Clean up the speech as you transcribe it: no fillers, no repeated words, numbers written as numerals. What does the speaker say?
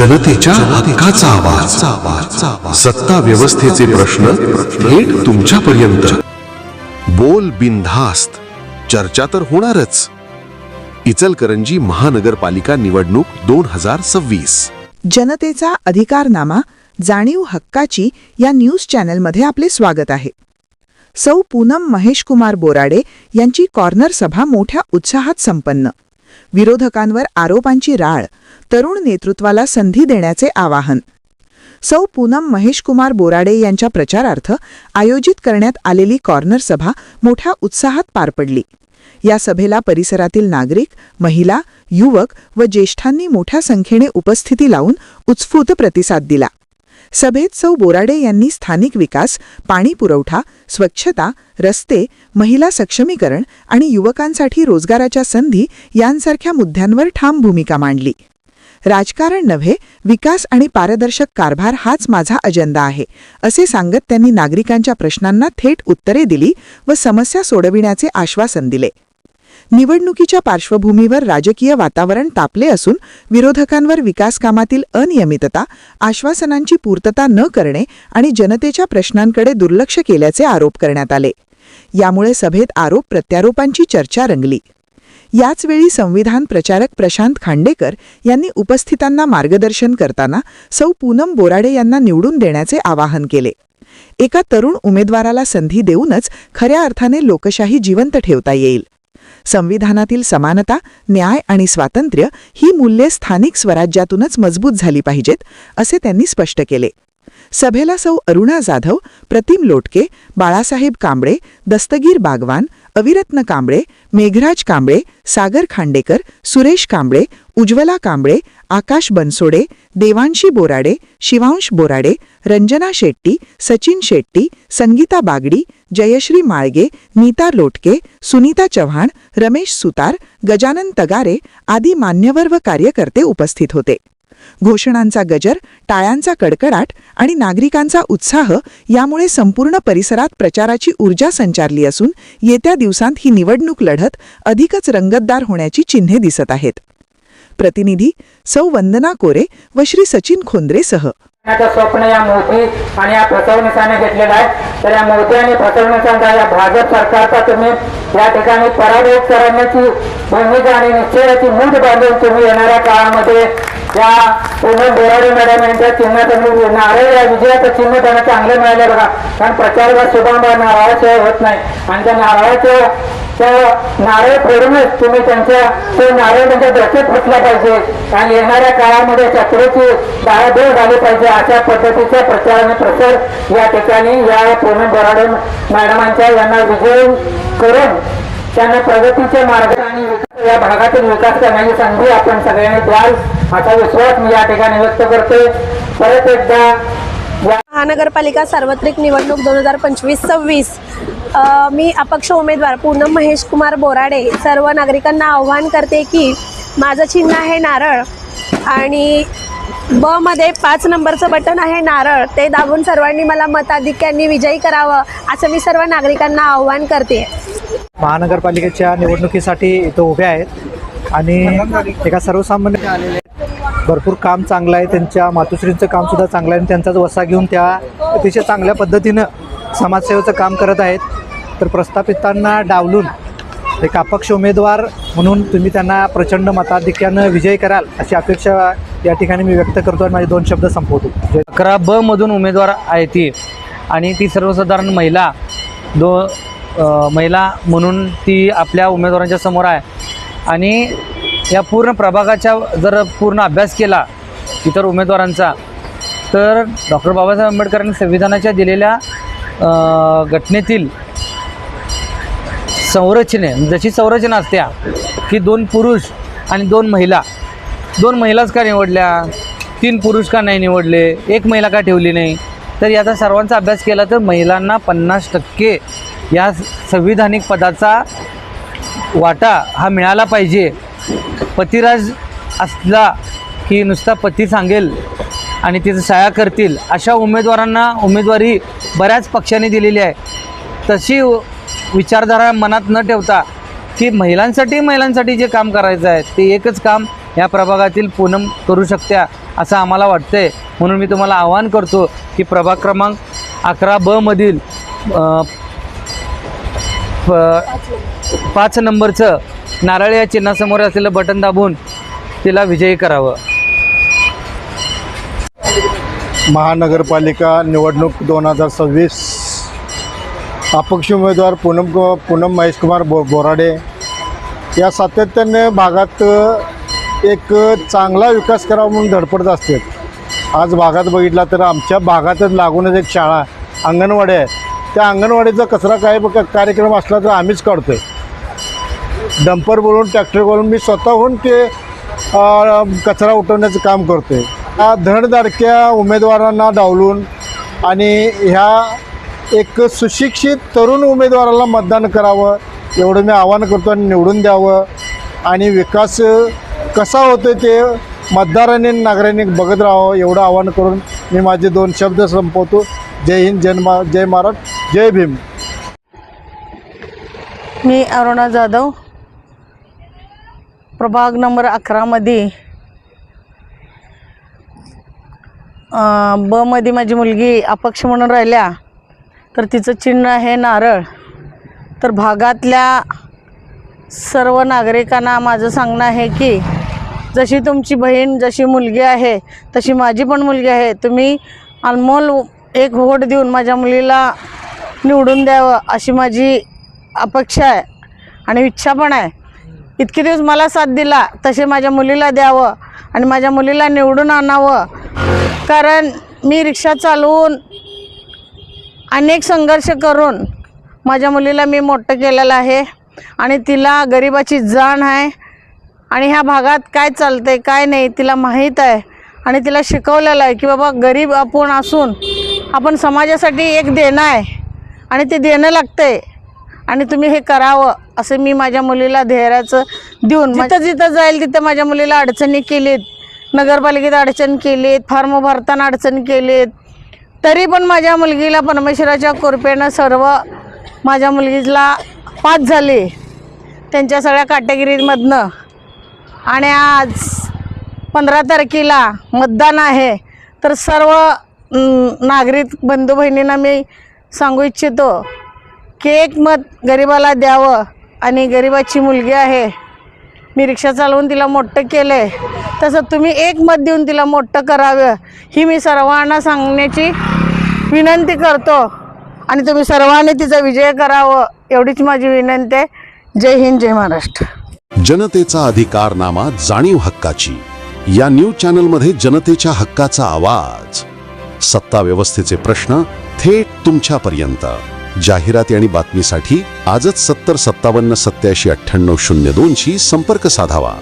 जनतेच्या हक्काचा आवाज, सत्ता व्यवस्थेचे प्रश्न थेट तुमच्यापर्यंत. बोल बिनधास्त, चर्चा तर होणारच. इचलकरंजी महानगरपालिका निवडणूक 2026. जनतेचा अधिकारनामा, जाणीव हक्काची या न्यूज चॅनलमध्ये आपले स्वागत आहे. सौ पूनम महेशकुमार बोराडे यांची कॉर्नर सभा मोठ्या उत्साहात संपन्न. विरोधकांवर आरोपांची राळ, तरुण नेतृत्वाला संधी देण्याचे आवाहन. सौ पूनम महेशकुमार बोराडे यांच्या प्रचारार्थ आयोजित करण्यात आलेली कॉर्नर सभा मोठ्या उत्साहात पार पडली. या सभेला परिसरातील नागरिक, महिला, युवक व ज्येष्ठांनी मोठ्या संख्येने उपस्थिती लावून उत्स्फूर्त प्रतिसाद दिला. सभेत सौ बोराडे यांनी स्थानिक विकास, पाणी पुरवठा, स्वच्छता, रस्ते, महिला सक्षमीकरण आणि युवकांसाठी रोजगाराच्या संधी यांसारख्या मुद्द्यांवर ठाम भूमिका मांडली. राजकारण नव्हे, विकास आणि पारदर्शक कारभार हाच माझा अजेंडा आहे, असे सांगत त्यांनी नागरिकांच्या प्रश्नांना थेट उत्तरे दिली व समस्या सोडविण्याचे आश्वासन दिले. निवडणुकीच्या पार्श्वभूमीवर राजकीय वातावरण तापले असून विरोधकांवर विकासकामातील अनियमितता, आश्वासनांची पूर्तता न करणे आणि जनतेच्या प्रश्नांकडे दुर्लक्ष केल्याचे आरोप करण्यात आले. यामुळे सभेत आरोप प्रत्यारोपांची चर्चा रंगली. याचवेळी संविधान प्रचारक प्रशांत खांडेकर यांनी उपस्थितांना मार्गदर्शन करताना सौ पूनम बोराडे यांना निवडून देण्याचे आवाहन केले. एका तरुण उमेदवाराला संधी देऊनच खऱ्या अर्थाने लोकशाही जिवंत ठेवता येईल. संविधानातील समानता, न्याय आणि स्वातंत्र्य ही मूल्ये स्थानिक स्वराज्यातूनच मजबूत झाली पाहिजेत, असे त्यांनी स्पष्ट केले. सभेला सौ अरुणा जाधव, प्रतिम लोटके, बाळासाहेब कांबळे, दस्तगीर बागवान, अविरत्न कांबळे, मेघराज कांबळे, सागर खांडेकर, सुरेश कांबळे, उज्ज्वला कांबळे, आकाश बनसोडे, देवांशी बोराडे, शिवांश बोराडे, रंजना शेट्टी, सचिन शेट्टी, संगीता बागडी, जयश्री माळगे, नीता लोटके, सुनीता चव्हाण, रमेश सुतार, गजानन तगारे आदी मान्यवर व कार्यकर्ते उपस्थित होते. घोषणांचा गजर, टाळ्यांचा कडकडाट आणि नागरिकांचा उत्साह यामुळे संपूर्ण परिसरात प्रचाराची ऊर्जा संचारली असून येत्या दिवसांत ही निवडणूक लढत अधिकच रंगतदार होण्याची चिन्हे दिसत आहेत. प्रतिनिधी सौ वंदना कोरे व श्री सचिन खोंद्रेसह. स्वप्न या मोदी आणि या फसवणुकीने घेतलेला आहे. तर या मोदी आणि फसवणुकीचा या भाजप सरकारचा तुम्ही या ठिकाणी पराभव करण्याची भूमिका आणि निश्चयाची मूठ बांधून तुम्ही येणाऱ्या काळामध्ये या पूनम बोराडे मॅडम यांच्या चिन्ह नारळ या विजयाचं चिन्ह त्यांना चांगलं मिळालं बघा. कारण प्रचाराला सुद्धा नारळाशिवाय होत नाही आणि त्या नारळाच्या नारळ फोडूनच तुम्ही ते नारळ त्यांच्या डोक्यात फुटला पाहिजे आणि येणाऱ्या काळामध्ये शत्रूची दाळदूळ झाली पाहिजे अशा पद्धतीचा प्रचार आणि प्रसार या ठिकाणी या पूनम बोराडे मॅडमांच्या यांना विजय करून त्यांना प्रगतीचे मार्ग आणि या भागातील विकास करण्याची संधी आपण सगळ्यांनी द्याल असा विश्वास मी या ठिकाणी व्यक्त करते. परत एकदा महानगरपालिका सार्वत्रिक निवडणूक 2025-26 मी अपक्ष उमेदवार पूनम महेशकुमार बोराडे सर्व नागरिकांना आव्हान करते की माझं चिन्ह आहे नारळ आणि ब मध्ये 5 नंबरचं बटन आहे नारळ, ते दाबून सर्वांनी मला मताधिक्याने विजयी करावं असं मी सर्व नागरिकांना आव्हान करते. महानगरपालिकेच्या निवडणुकीसाठी इथं उभे आहेत आणि एका सर्वसामान्य आलेले भरपूर काम चांगलं आहे. त्यांच्या मातोश्रींचं कामसुद्धा चांगलं आहे आणि त्यांचाच वसा घेऊन त्या अतिशय चांगल्या पद्धतीनं समाजसेवेचं काम करत आहेत. तर प्रस्थापितांना डावलून एक अपक्ष उमेदवार म्हणून तुम्ही त्यांना प्रचंड मताधिक्यानं विजय कराल अशी अपेक्षा या ठिकाणी मी व्यक्त करतो आणि माझे 2 शब्द संपवतो. 11ब मधून उमेदवार आहे ती आणि ती सर्वसाधारण महिला महिला म्हणून ती आपल्या उमेदवारांच्या समोर आहे आणि या पूर्ण प्रभागाचा जर पूर्ण अभ्यास केला इतर उमेदवारांचा तर डॉक्टर बाबासाहेब आंबेडकरांनी संविधानाच्या दिलेल्या घटनेतील संरचने जशी संरचना असत्या की 2 पुरुष आणि 2 महिला, 2 महिलाच का निवडल्या, 3 पुरुष का नाही निवडले, 1 महिला का ठेवली नाही, तर याचा सर्वांचा अभ्यास केला तर महिलांना 50% या संविधानिक पदाचा वाटा हा मिळाला पाहिजे. पतिराज असला की नुसता पती सांगेल आणि तिचं शाळा करतील अशा उमेदवारांना उमेदवारी बऱ्याच पक्षांनी दिलेली आहे. तशी विचारधारा मनात न ठेवता की महिलांसाठी जे काम करायचं आहे ते एकच काम या प्रभागातील पूनम करू शकत्या असं आम्हाला वाटतंय. म्हणून मी तुम्हाला आवाहन करतो की प्रभाग क्रमांक 11B मधील 5 नंबरचं नारळ या चिन्हासमोर असलेलं बटन दाबून तिला विजयी करावं. महानगरपालिका निवडणूक 2026 अपक्ष उमेदवार पूनम महेशकुमार बोराडे या सातत्याने भागात एक चांगला विकास करावा म्हणून धडपडत असतात. आज भागात बघितला तर आमच्या भागातच लागूनच एक शाळा अंगणवाडी आहे. त्या अंगणवाडीचा कचरा कार्यक्रम असला तर आम्हीच काढतो आहे. डंपर बोलून ट्रॅक्टर बोलून मी स्वतःहून ते कचरा उठवण्याचं काम करतो आहे. या धडधाडक्या उमेदवारांना डावलून आणि ह्या एक सुशिक्षित तरुण उमेदवाराला मतदान करावं एवढं मी आवाहन करतो आणि निवडून द्यावं. आणि विकास कसा होतो ते मतदारांनी नागरिकांनी बघत राहावं एवढं आवाहन करून मी माझे 2 शब्द संपवतो. जय हिंद, जय महाराष्ट्र, जय भीम. मी अरुणा जाधव, प्रभाग नंबर 11मध्ये ब मध्ये माझी मुलगी अपक्ष म्हणून राहिल्या तर तिचं चिन्ह आहे नारळ. तर भागातल्या सर्व नागरिकांना माझं सांगणं आहे की जशी तुमची बहीण जशी मुलगी आहे तशी माझी पण मुलगी आहे. तुम्ही अनमोल एक वोट देऊन माझ्या मुलीला निवडून द्यावं अशी माझी अपेक्षा आहे आणि इच्छा पण आहे. इतके दिवस मला साथ दिला तसे माझ्या मुलीला द्यावं आणि माझ्या मुलीला निवडून आणावं. कारण मी रिक्षा चालवून अनेक संघर्ष करून माझ्या मुलीला मी मोठं केलेलं आहे आणि तिला गरिबाची जाण आहे आणि ह्या भागात काय चालतंय काय नाही तिला माहीत आहे आणि तिला शिकवलेलं आहे की बाबा गरीब आपण असून आपण समाजासाठी एक देणं आहे आणि ते देणं लागतंय आणि तुम्ही हे करावं असं मी माझ्या मुलीला धैर्याचं देऊन जिथं जाईल तिथं माझ्या मुलीला अडचणी केलीत. नगरपालिकेत अडचण केलीत, फॉर्म भरताना अडचण केलीत, तरी पण माझ्या मुलगीला परमेश्वराच्या कृपेनं सर्व माझ्या मुलगीला पास झाली त्यांच्या सगळ्या कॅटेगरीमधनं. आणि आज 15 तारखेला मतदान आहे. तर सर्व नागरिक बंधू बहिणींना मी सांगू इच्छितो की एक मत गरिबाला द्यावं. आणि गरिबाची मुलगी आहे, मी रिक्षा चालवून तिला मोठं केलं आहे, तसं तुम्ही एक मत देऊन तिला मोठं करावं ही मी सर्वांना सांगण्याची विनंती करतो. आणि तुम्ही सर्वांनी तिचा विजय करावं एवढीच माझी विनंती आहे. जय हिंद, जय महाराष्ट्र. जनतेचा अधिकारनामा, जाणीव हक्काची या न्यूज चॅनलमध्ये जनतेच्या हक्काचा आवाज. सत्ता व्यवस्थेचे प्रश्न थेट तुमच्यापर्यंत. जाहिराती आणि बातमीसाठी आजच 70 57 87 98 02 शी संपर्क साधावा.